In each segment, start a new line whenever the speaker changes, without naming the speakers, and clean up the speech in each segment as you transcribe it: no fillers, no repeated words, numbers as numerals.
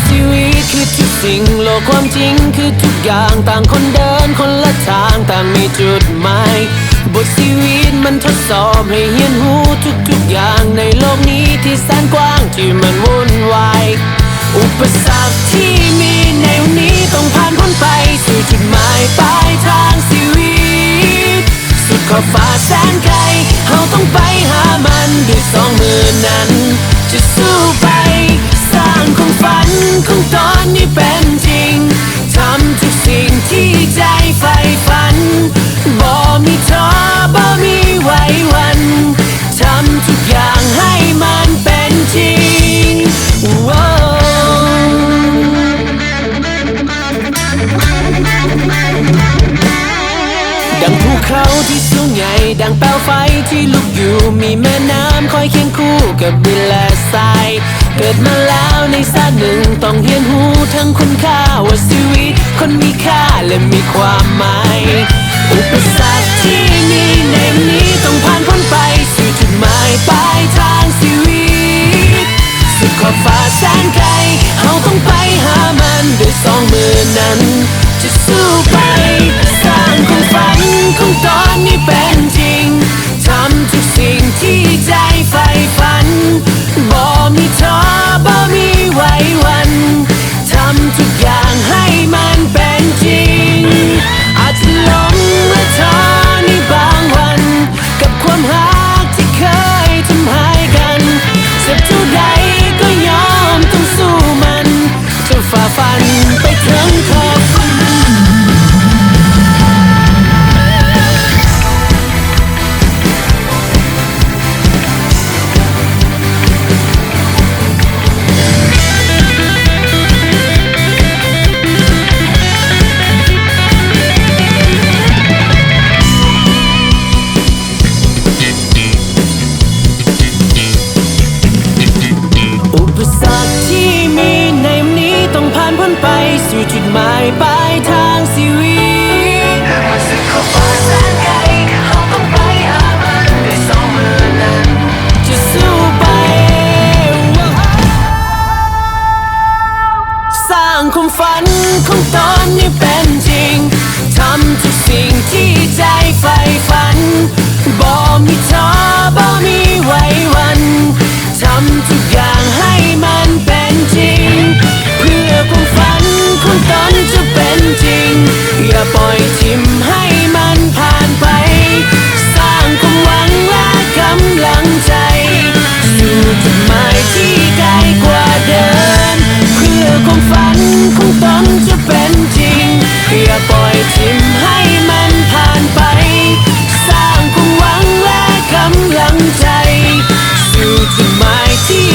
ชีวิตคือทุกสิ่งโลกความจริงคือทุกอย่างต่างคนเดินคนละทางต่างมีจุดหมายบทชีวิตมันทดสอบให้เรียนรู้ทุกอย่างในโลกนี้ที่แสนกว้างที่มันวุ่นวายอุปสรรคที่มีในวันนี้ต้องผ่านพ้นไปสู่จุดหมายปลายทางชีวิตสุดขอบฟ้าแสนไกลเราต้องไปหามันด้วยสองมือนั้นจะสู้ไปสร้างความฝันของตอนนี้เป็นจริงทำทุกสิ่งที่ใจใฝ่ฝันบ่มีท้อบ่มีไหวหวั่นทำทุกอย่างให้มันเป็นจริงดังภูเขาที่สูงใหญ่ดังเปลวไฟที่ลุกอยู่มีแม่น้ำคอยเคียงคู่กับดินและทรายเกิดมาแล้วในชาติหนึ่งต้องเรียนรู้ทั้งคุณค่าว่าชีวิตคนมีค่าและมีความหมายอุปสรรคที่มีในวันนี้ต้องผ่านพ้นไปสู่จุดหมายปลายทางชีวิตสุดขอบฟ้าแสนไกลเราต้องไปหามันด้วยสองมือนั้นจะสู้ไปสร้างความฝันของตอนนี้เป็นจริงทำทุกสิ่งที่ใจใฝ่ฝันบ่มีท้อบ่มีไหวหวั่นทำทุกอย่างให้มันเป็นจริงอาจจะล้มและท้อในบางวันกับความรักที่เคยทำให้กันเจ็บเท่าใดก็ยอมต้องสู้มันจะฝ่าฟันไปถึงขอบฟ้าสู่จุดหมายปลายทางชีวิตมันสุดขอบฟ้าแสนไกลเราต้องไปหามันด้วยสองมือนั้นจะสู้ไปสร้างความฝันของตอนนี้เป็นจริงทำทุกสิ่งที่ใจใฝ่ฝันบ่มีท้อบ่มีไหวหวั่นทำทุกอย่างให้มันเป็นจริงเพื่อความฝันของตนจะเป็นจริงอย่าปล่อยทิ้มให้มันผ่านไปสร้างความหวังและกำลังใจสู่จุดหมายที่ไกลกว่าเดิมเพื่อความฝันของตนจะเป็นจริงอย่าปล่อยทิ้มให้มันผ่านไปสร้างความหวังและกำลังใจสู่จุดหมายที่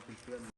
เพื่อน